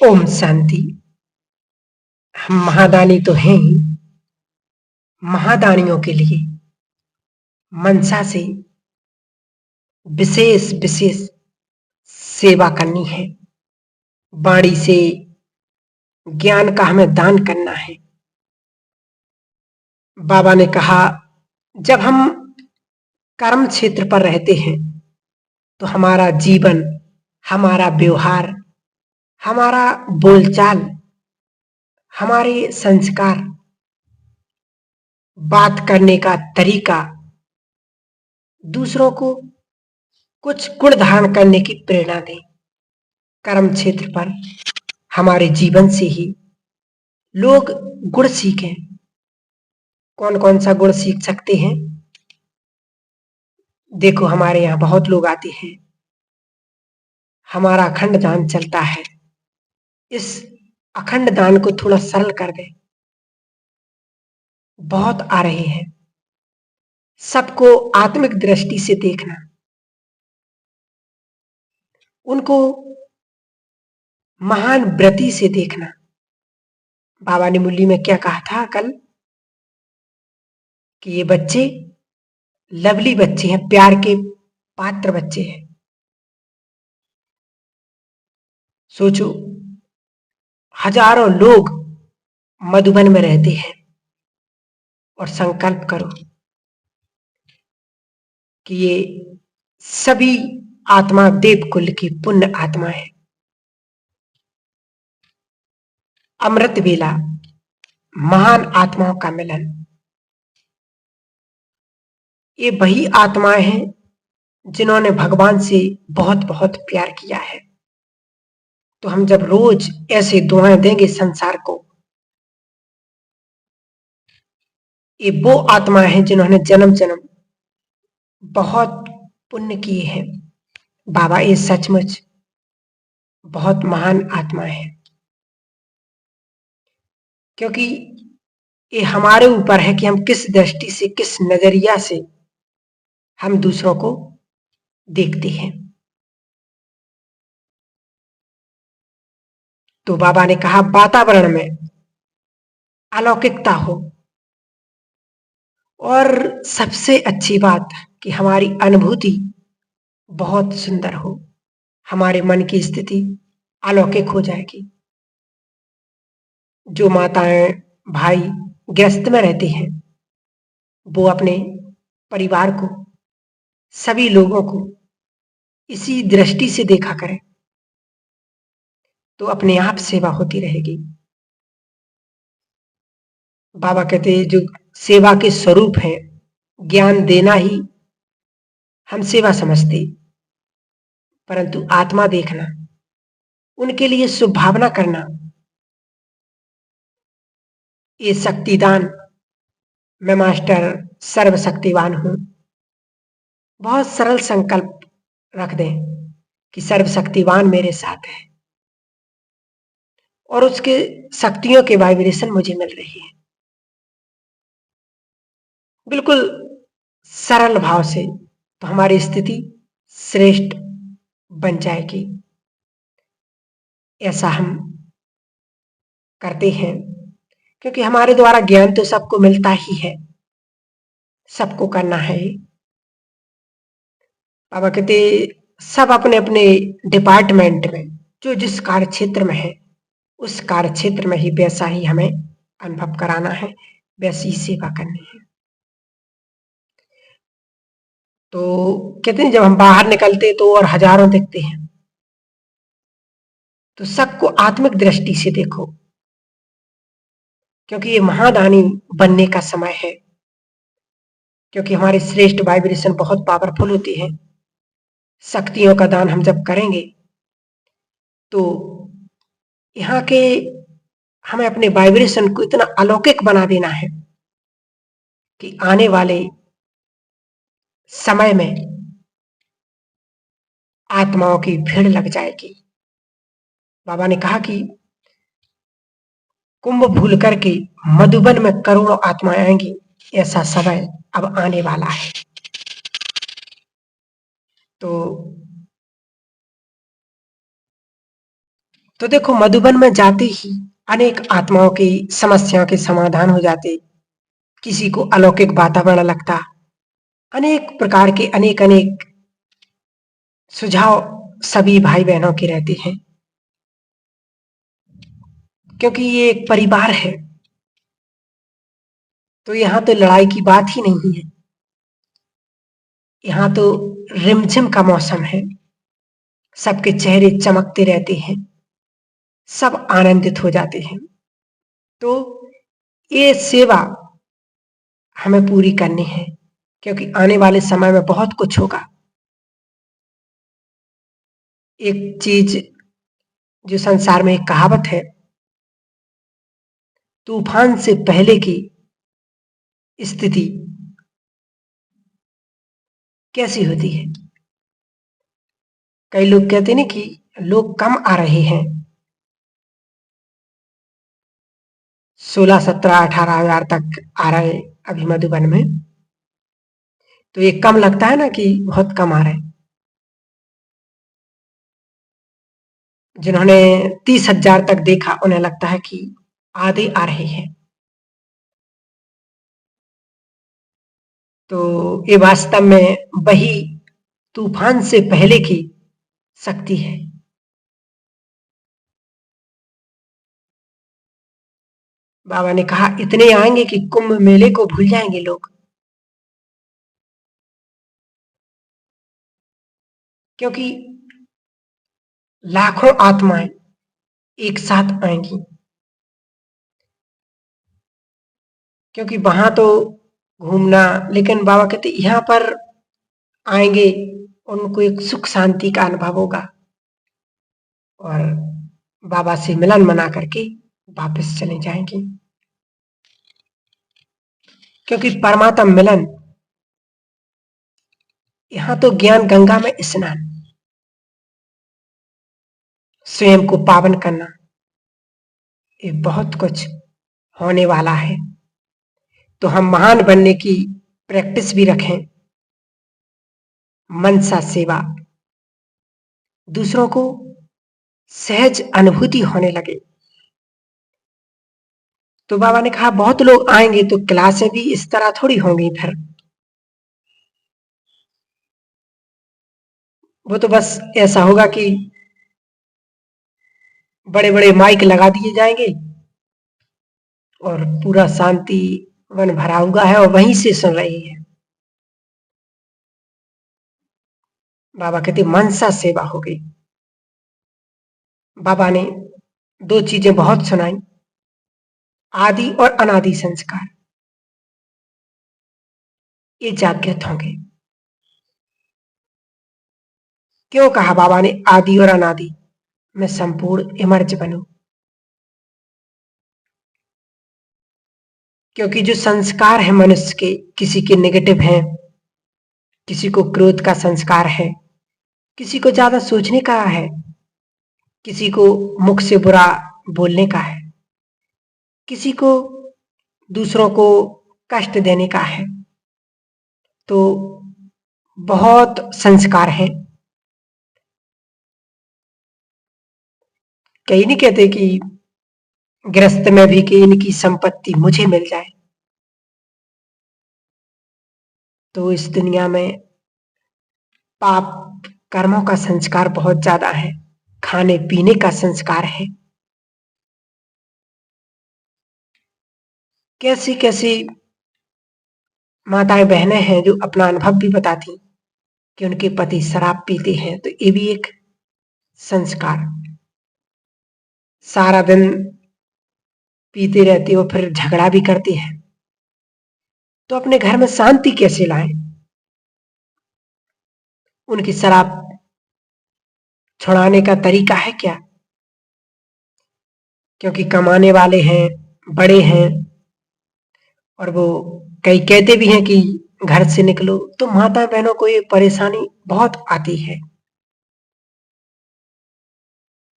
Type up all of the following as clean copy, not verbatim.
ओम शांति। हम महादानी तो हैं ही। महादानियों के लिए मनसा से विशेष विशेष सेवा करनी है। वाणी से ज्ञान का हमें दान करना है। बाबा ने कहा, जब हम कर्म क्षेत्र पर रहते हैं तो हमारा जीवन, हमारा व्यवहार, हमारा बोलचाल, हमारे संस्कार, बात करने का तरीका दूसरों को कुछ गुण धारण करने की प्रेरणा दें। कर्म क्षेत्र पर हमारे जीवन से ही लोग गुण सीखें। कौन कौन सा गुण सीख सकते हैं? देखो, हमारे यहाँ बहुत लोग आते हैं, हमारा अखंड दान चलता है। इस अखंड दान को थोड़ा सरल कर दें। बहुत आ रहे हैं, सबको आत्मिक दृष्टि से देखना, उनको महान व्रति से देखना। बाबा ने मुरली में क्या कहा था कल कि ये बच्चे लवली बच्चे हैं, प्यार के पात्र बच्चे हैं। सोचो, हजारों लोग मधुबन में रहते हैं और संकल्प करो कि ये सभी आत्मा देव कुल की पुण्य आत्मा है। अमृत वेला, महान आत्माओं का मिलन। ये वही आत्माएं हैं जिन्होंने भगवान से बहुत बहुत प्यार किया है। तो हम जब रोज ऐसे दुआएं देंगे संसार को, ये वो आत्माएं हैं जिन्होंने जन्म जन्म बहुत पुण्य किए हैं। बाबा ये सचमुच बहुत महान आत्मा है, क्योंकि ये हमारे ऊपर है कि हम किस दृष्टि से, किस नजरिया से हम दूसरों को देखते हैं। तो बाबा ने कहा, वातावरण में अलौकिकता हो, और सबसे अच्छी बात कि हमारी अनुभूति बहुत सुंदर हो, हमारे मन की स्थिति अलौकिक हो जाएगी। जो माताएं भाई गृहस्थ में रहते हैं, वो अपने परिवार को, सभी लोगों को इसी दृष्टि से देखा करें, तो अपने आप सेवा होती रहेगी। बाबा कहते हैं, जो सेवा के स्वरूप है, ज्ञान देना ही हम सेवा समझते, परंतु आत्मा देखना, उनके लिए शुभ भावना करना, ये शक्तिदान। मैं मास्टर सर्वशक्तिवान हूं। बहुत सरल संकल्प रख दें कि सर्वशक्तिवान मेरे साथ है और उसके शक्तियों के वाइब्रेशन मुझे मिल रही है। बिल्कुल सरल भाव से, तो हमारी स्थिति श्रेष्ठ बन जाएगी। ऐसा हम करते हैं क्योंकि हमारे द्वारा ज्ञान तो सबको मिलता ही है, सबको करना है। बाबा कहते, सब अपने अपने डिपार्टमेंट में, जो जिस कार्य क्षेत्र में है, उस कार्य क्षेत्र में ही वैसा ही हमें अनुभव कराना है, वैसी ही सेवा करनी है। तो कहते हैं, जब हम बाहर निकलते तो और हजारों दिखते हैं, तो सबको आत्मिक दृष्टि से देखो, क्योंकि ये महादानी बनने का समय है। क्योंकि हमारे श्रेष्ठ वाइब्रेशन बहुत पावरफुल होते हैं। शक्तियों का दान हम जब करेंगे तो यहाँ के हमें अपने वाइब्रेशन को इतना अलौकिक बना देना है कि आने वाले समय में आत्माओं की भीड़ लग जाएगी। बाबा ने कहा कि कुंभ भूल करके मधुबन में करोड़ों आत्माएं आएंगी, ऐसा समय अब आने वाला है। तो तो देखो, मधुबन में जाते ही अनेक आत्माओं की समस्याओं के समाधान हो जाते, किसी को अलौकिक वातावरण लगता, अनेक प्रकार के अनेक अनेक सुझाव सभी भाई बहनों के रहते हैं, क्योंकि ये एक परिवार है। तो यहाँ तो लड़ाई की बात ही नहीं है, यहाँ तो रिमझिम का मौसम है, सबके चेहरे चमकते रहते हैं, सब आनंदित हो जाते हैं। तो ये सेवा हमें पूरी करनी है, क्योंकि आने वाले समय में बहुत कुछ होगा। एक चीज जो संसार में एक कहावत है, तूफान से पहले की स्थिति कैसी होती है। कई लोग कहते हैं ना कि लोग कम आ रहे हैं, 16, 17, 18 हजार तक आ रहे अभी मधुबन में, तो ये कम लगता है ना कि बहुत कम आ रहे। जिन्होंने 30,000 तक देखा उन्हें लगता है कि आधे आ रहे हैं। तो ये वास्तव में वही तूफान से पहले की शक्ति है। बाबा ने कहा इतने आएंगे कि कुंभ मेले को भूल जाएंगे लोग, क्योंकि लाखों आत्माएं एक साथ आएंगी। क्योंकि वहां तो घूमना, लेकिन बाबा कहते यहां पर आएंगे, उनको एक सुख शांति का अनुभव होगा और बाबा से मिलन मना करके वापस चले जाएंगे। क्योंकि परमात्मा मिलन, यहां तो ज्ञान गंगा में स्नान, स्वयं को पावन करना, ये बहुत कुछ होने वाला है। तो हम महान बनने की प्रैक्टिस भी रखें, मनसा सेवा, दूसरों को सहज अनुभूति होने लगे। तो बाबा ने कहा बहुत लोग आएंगे तो क्लासें भी इस तरह थोड़ी होंगी, फिर वो तो बस ऐसा होगा कि बड़े बड़े माइक लगा दिए जाएंगे और पूरा शांति वन भरा हुआ है और वहीं से सुन रही है। बाबा कहते मनसा सेवा हो गई। बाबा ने दो चीजें बहुत सुनाई, आदि और अनादि संस्कार, ये जागृत होंगे। क्यों कहा बाबा ने आदि और अनादि में संपूर्ण इमर्ज बनूं? क्योंकि जो संस्कार है मनुष्य के, किसी के नेगेटिव हैं, किसी को क्रोध का संस्कार है, किसी को ज्यादा सोचने का है, किसी को मुख से बुरा बोलने का है, किसी को दूसरों को कष्ट देने का है। तो बहुत संस्कार है। कई नहीं कहते कि गृहस्थ में भी कि इनकी संपत्ति मुझे मिल जाए। तो इस दुनिया में पाप कर्मों का संस्कार बहुत ज्यादा है, खाने पीने का संस्कार है। कैसी कैसी माताएं बहनें हैं जो अपना अनुभव भी बताती कि उनके पति शराब पीते हैं, तो ये भी एक संस्कार। सारा दिन पीते रहते हो, फिर झगड़ा भी करते हैं, तो अपने घर में शांति कैसे लाएं? उनकी शराब छुड़ाने का तरीका है क्या? क्योंकि कमाने वाले हैं, बड़े हैं, और वो कई कहते भी हैं कि घर से निकलो, तो माता बहनों को ये परेशानी बहुत आती है।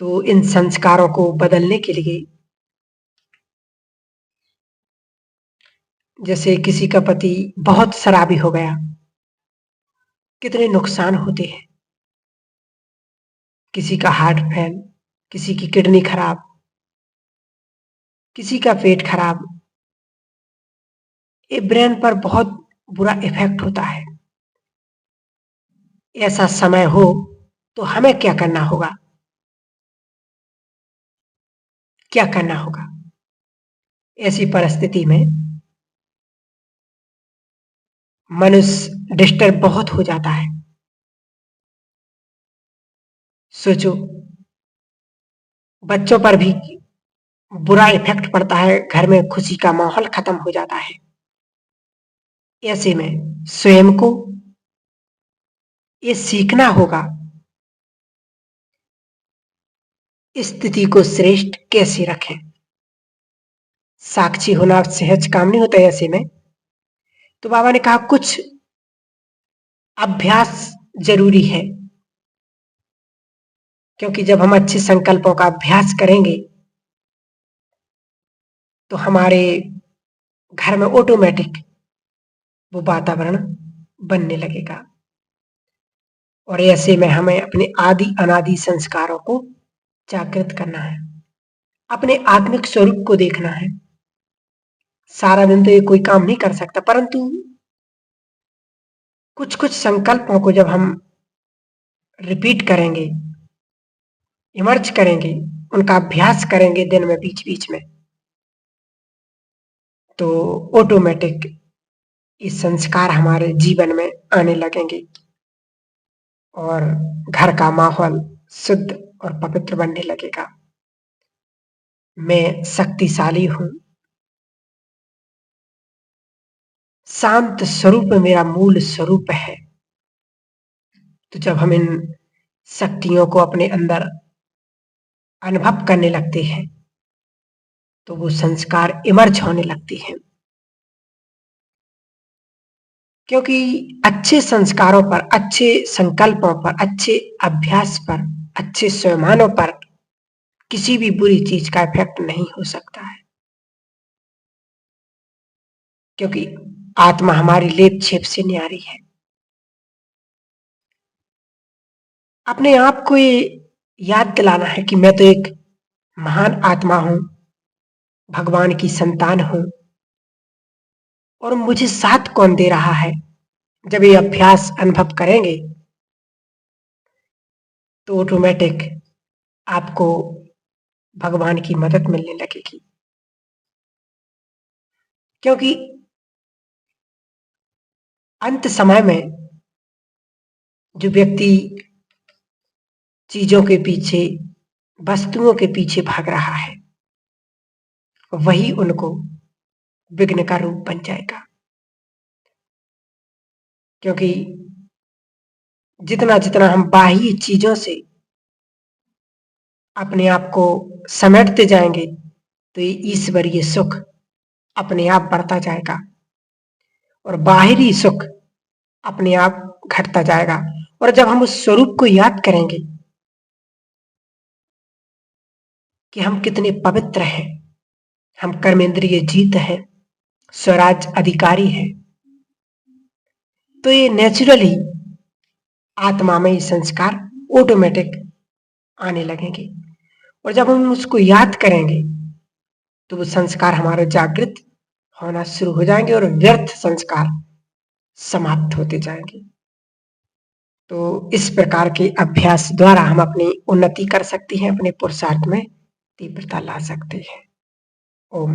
तो इन संस्कारों को बदलने के लिए, जैसे किसी का पति बहुत शराबी हो गया, कितने नुकसान होते हैं। किसी का हार्ट फेल, किसी की किडनी खराब, किसी का पेट खराब, ये ब्रेन पर बहुत बुरा इफेक्ट होता है। ऐसा समय हो तो हमें क्या करना होगा? क्या करना होगा ऐसी परिस्थिति में? मनुष्य डिस्टर्ब बहुत हो जाता है। सोचो, बच्चों पर भी बुरा इफेक्ट पड़ता है, घर में खुशी का माहौल खत्म हो जाता है। ऐसे में स्वयं को ये सीखना होगा, स्थिति को श्रेष्ठ कैसे रखें। साक्षी होना सहज काम नहीं होता। ऐसे में तो बाबा ने कहा कुछ अभ्यास जरूरी है, क्योंकि जब हम अच्छे संकल्पों का अभ्यास करेंगे तो हमारे घर में ऑटोमेटिक वो वातावरण बनने लगेगा। और ऐसे में हमें अपने आदि अनादि संस्कारों को जागृत करना है, अपने आत्मिक स्वरूप को देखना है। सारा दिन तो ये कोई काम नहीं कर सकता, परंतु कुछ कुछ संकल्पों को जब हम रिपीट करेंगे, इमर्ज करेंगे, उनका अभ्यास करेंगे दिन में बीच बीच में, तो ऑटोमेटिक ये संस्कार हमारे जीवन में आने लगेंगे और घर का माहौल शुद्ध और पवित्र बनने लगेगा। मैं शक्तिशाली हूं, शांत स्वरूप मेरा मूल स्वरूप है। तो जब हम इन शक्तियों को अपने अंदर अनुभव करने लगते हैं तो वो संस्कार इमर्ज होने लगते हैं। क्योंकि अच्छे संस्कारों पर, अच्छे संकल्पों पर, अच्छे अभ्यास पर, अच्छे स्वमानों पर किसी भी बुरी चीज का इफेक्ट नहीं हो सकता है। क्योंकि आत्मा हमारी लेप छेप से न्यारी है। अपने आप को ये याद दिलाना है कि मैं तो एक महान आत्मा हूं, भगवान की संतान हूं, और मुझे साथ कौन दे रहा है। जब ये अभ्यास अनुभव करेंगे तो ऑटोमेटिक आपको भगवान की मदद मिलने लगेगी। क्योंकि अंत समय में जो व्यक्ति चीजों के पीछे, वस्तुओं के पीछे भाग रहा है, वही उनको विघ्न का रूप बन जाएगा। क्योंकि जितना जितना हम बाह्य चीजों से अपने आप को समेटते जाएंगे तो ये ईश्वरीय सुख अपने आप बढ़ता जाएगा और बाहरी सुख अपने आप घटता जाएगा। और जब हम उस स्वरूप को याद करेंगे कि हम कितने पवित्र हैं, हम कर्मेंद्रिय जीत हैं, स्वराज अधिकारी हैं, तो ये नेचुरली आत्मा में ये संस्कार ऑटोमेटिक आने लगेंगे। और जब हम उसको याद करेंगे तो वो संस्कार हमारे जागृत होना शुरू हो जाएंगे और व्यर्थ संस्कार समाप्त होते जाएंगे। तो इस प्रकार के अभ्यास द्वारा हम अपनी उन्नति कर सकते हैं, अपने पुरुषार्थ में तीव्रता ला सकते हैं। ओम।